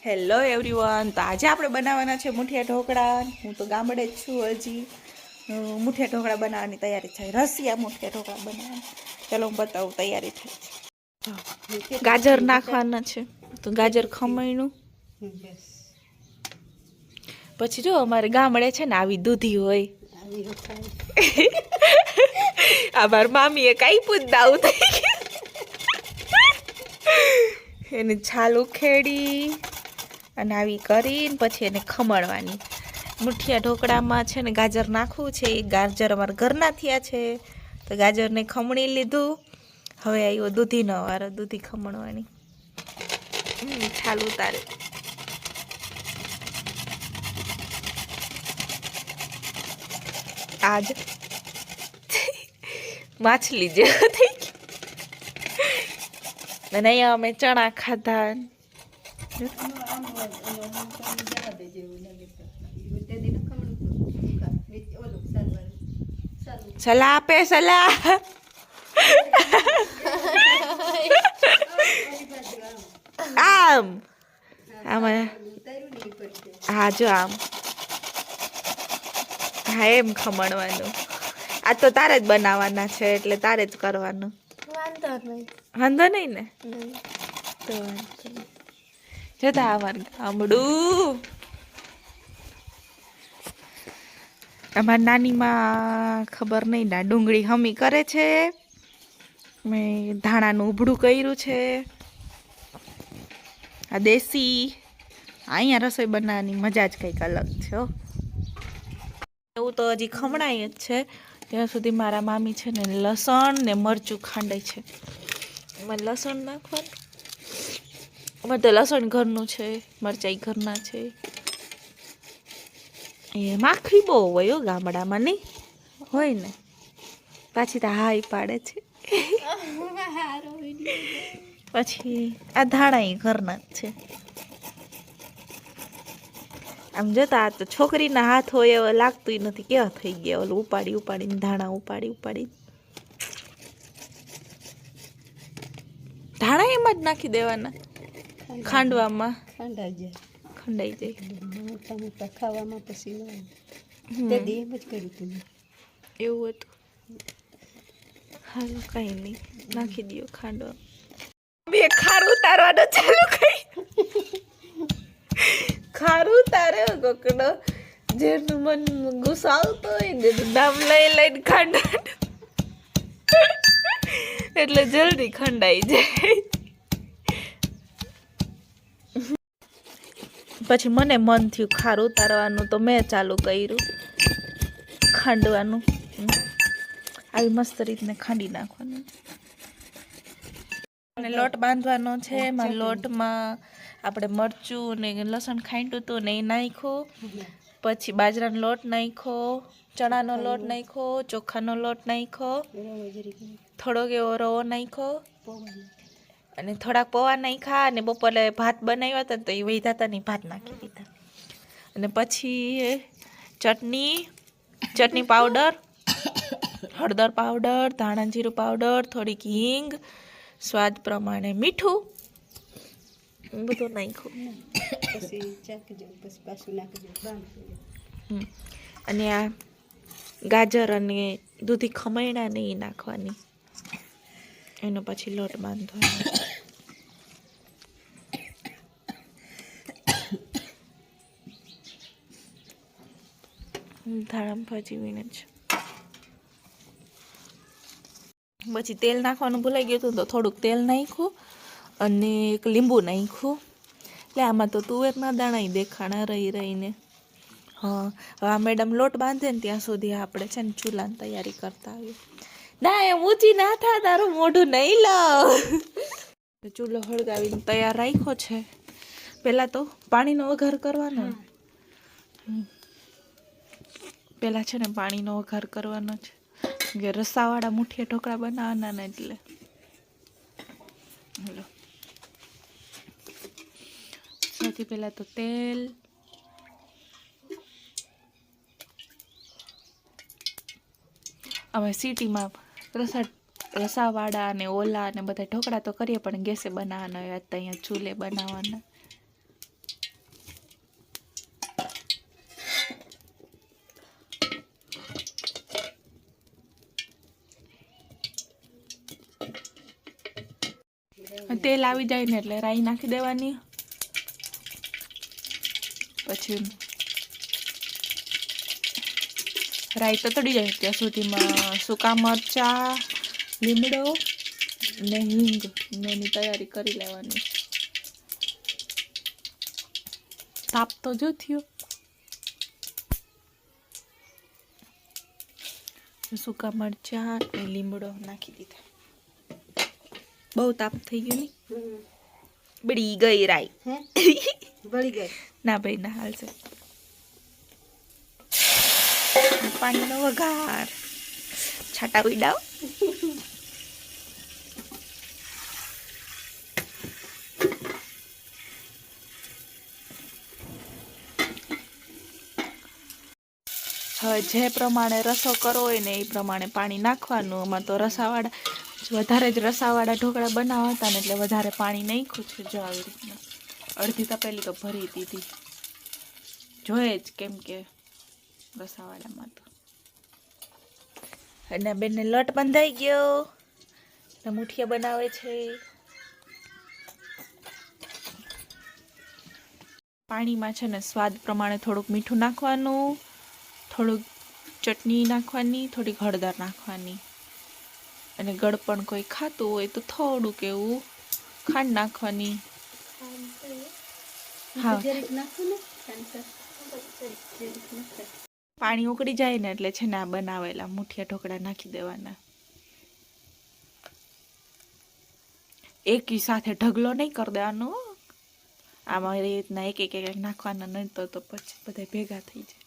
Hello everyone, તો આજે આપણે બનાવવાના છે મુઠિયા ઢોકળા. હું તો ગામડે જ છું હજી. મુઠિયા ઢોકળા બનાવવાની તૈયારી થાય, રસિયા મુઠિયા ઢોકળા બનાવવાના. ચાલો હું બતાવું તૈયારી થાય છે. ગાજર નાખવાના છે, તો ગાજર ખમણનું. પછી જો અમારે ગામડે છે ને આવી દૂધી હોય. આ માર મામીએ કાંઈ પૂછતા આવું થઈ ગયું. એને છાલ ઉખેડી અને આવી કરીને પછી એને ખમણવાની. મુઠિયા ઢોકળામાં છે ને ગાજર નાખવું છે. એ ગાજર અમારા ઘરના થયા છે, તો ગાજરને ખમણી લીધું. હવે આવ્યો દૂધીનો વારો, દૂધી ખમણવાની. છાલ ઉતારે. આજ માછલી જેવું થઈ ગયું. અને અહીંયા અમે ચણા ખાધા. સલાહ આપે સલાહ. આમ આમાં હા જો આમ હા એમ ખમણવાનું. આ તો તારે જ બનાવવાના છે એટલે તારે જ કરવાનું. વાંધો નહીં ને તો જતા અમાર ગામડું. અમારી નાનીમાં ખબર નહીં ના ડુંગળી હમી કરે છે. મેં ધાણાનું ઉભડું કર્યું છે. આ દેશી અહીંયા રસોઈ બનાવવાની મજા જ કંઈક અલગ છે. એવું તો હજી ખમણાય જ છે. ત્યાં સુધી મારા મામી છે ને લસણ ને મરચું ખાંડે છે. એમાં લસણ નાખવાનું. અમારે તો લસણ ઘરનું છે, મરચાઈ ઘરના છે. એ માખી બહુ હોય હો ગામડામાં, નહીં હોય ને? પાછી તો હાઈ પાડે છે. પછી આ ધાણા ઘરના જ છે. આમ જતા આ તો છોકરીના હાથ હોય એવા લાગતું નથી. કેવા થઈ ગયા ઓલું ઉપાડીને ધાણા ઉપાડી. ધાણા એમાં જ નાખી દેવાના ખાંડવામાં. ખંડાઈ જાય ખાવામાં પછી એમ જ કર્યું હતું. એવું હતું. હાલો કઈ નહીં, નાખી દો ખાંડવા. બે ખારું ઉતારવાનો ચાલુ કરી. ખારું ઉતારે કોકડો જેનું મન ગુસ્સો આવતો હોય ને નામ લઈને ખાંડવાનું, એટલે જલ્દી ખંડાઈ જાય. પછી મને મન થયું ખારું ઉતારવાનું, તો મેં ચાલુ કર્યું ખાંડવાનું. આવી મસ્ત રીતને ખાંડી નાખવાનું. અને લોટ બાંધવાનો છે. એમાં લોટમાં આપણે મરચું ને લસણ ખાંડ્યું હતું ને એ નાખ્યું. પછી બાજરાનો લોટ નાખ્યો, ચણાનો લોટ નાખ્યો, ચોખાનો લોટ નાખ્યો, થોડોક એવો રવો નાખ્યો અને થોડાક પૌવા નાખ્યા. અને બપોરે ભાત બનાવ્યા હતા તો એ વૈધા હતા ને ભાત નાખી દીધા. અને પછી ચટણી પાવડર, હળદર પાવડર, ધાણા જીરું પાવડર, થોડીક હિંગ, સ્વાદ પ્રમાણે મીઠું, બધું નાખ્યું. અને આ ગાજર અને દૂધી ખમણ્યા ને એ નાખવાની. એનો પછી લોટ બાંધવાનો. ધાણા ભાજીવીને જ પછી તેલ નાખવાનું ભૂલાઈ ગયું હતું તો થોડુંક તેલ નાખ્યું અને એક લીંબુ નાખ્યું. એટલે આમાં તો તુવેરના દાણા દેખાણા રહીને. હા, હવે આ મેડમ લોટ બાંધે ને ત્યાં સુધી આપણે છે ને ચૂલાની તૈયારી કરતા આવીએ. ના એમ ઊંચી ના થા, તારું મોઢું નહીં લાવ. ચૂલો હળગાવીને તૈયાર રાખ્યો છે. પહેલાં તો પાણીનો વઘાર કરવાનો. પહેલાં છે ને પાણીનો વઘાર કરવાનો છે કે રસાવાળા મુઠિયા ઢોકળા બનાવવાના ને એટલે. હલો, સૌથી પહેલાં તો તેલ, અમે સિટીમાં રસાવાળા અને ઓલા અને બધા ઢોકળા તો કરીએ પણ ગેસે બનાવવાના હોય. તો અહીંયા ચૂલે બનાવવાના. તેલ આવી જાય ને એટલે રાઈ નાખી દેવાની. પછી રાઈ તતડી જાય ત્યાં સુધીમાં સૂકા મરચાં, લીમડો ને હિંગ ને એની તૈયારી કરી લેવાની. તાપ તો જો થયો. સૂકા મરચાં ને લીમડો નાખી દીધા. બહુ તાપ થઈ ગયો ને, બળી ગઈ રાઈ. બળી ગઈ ના ભાઈ ના હાલશે. પાણીનો વઘાર છાટા ઉડાવ. હવે જે પ્રમાણે રસો કરવો હોય ને એ પ્રમાણે પાણી નાખવાનું. આમાં તો વધારે જ રસાવાળા ઢોકળા બનાવવા હતા ને એટલે વધારે પાણી નાખ્યું છે. જો આવી રીતના અડધી તપેલી તો ભરી દીધી જોઈએ જ, કેમ કે રસાવાળામાં તો. અને બેનને લોટ બંધાઈ ગયો, મુઠિયા બનાવે છે. પાણીમાં છે ને સ્વાદ પ્રમાણે થોડુંક મીઠું નાખવાનું, થોડુંક ચટણી નાખવાની, થોડીક હળદર નાખવાની. અને ગળપણ કોઈ ખાતું હોય તો થોડુંક એવું ખાંડ નાખવાની. હા, પાણી ઉકળી જાય ને એટલે છે ને આ બનાવેલા મુઠિયા ઢોકળા નાખી દેવાના. એકી સાથે ઢગલો નહીં કરી દેવાનો. આમાં એ રીતના એક એક નાખવાના, નહીં તો પછી બધા ભેગા થઈ જાય.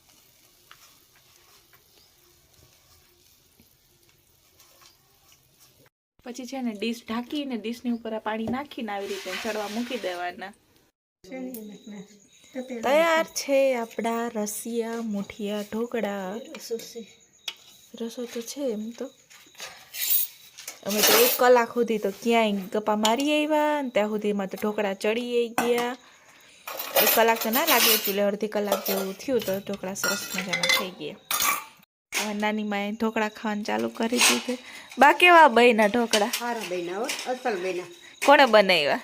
પછી છે ને ડીશ ઢાંકીને ડીશની ઉપર આ પાણી નાખીને આવી રીતે ચડવા મૂકી દેવાના. તૈયાર છે આપણા રસિયા મુઠિયા ઢોકળા. રસો તો છે એમ તો. અમે તો 1 કલાક સુધી તો ક્યાંય ગપ્પા મારી આવ્યા ને ત્યાં સુધીમાં તો ઢોકળા ચડી ગયા. 1 કલાક તો ના લાગે, એટલે અડધી કલાક જેવું થયું તો ઢોકળા સરસ મજાના થઈ ગયા. હવે નાની માએ ઢોકળા ખાવાનું ચાલુ કરી દીધું. બા કેવા બન્યા ઢોકળા? સારા બન્યા હો, અસલ બન્યા. કોણે બનાવ્યા?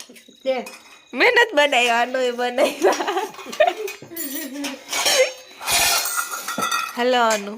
મહેનત બનાવ્યા, આનો બનાવ્યા. હેલો અનુ.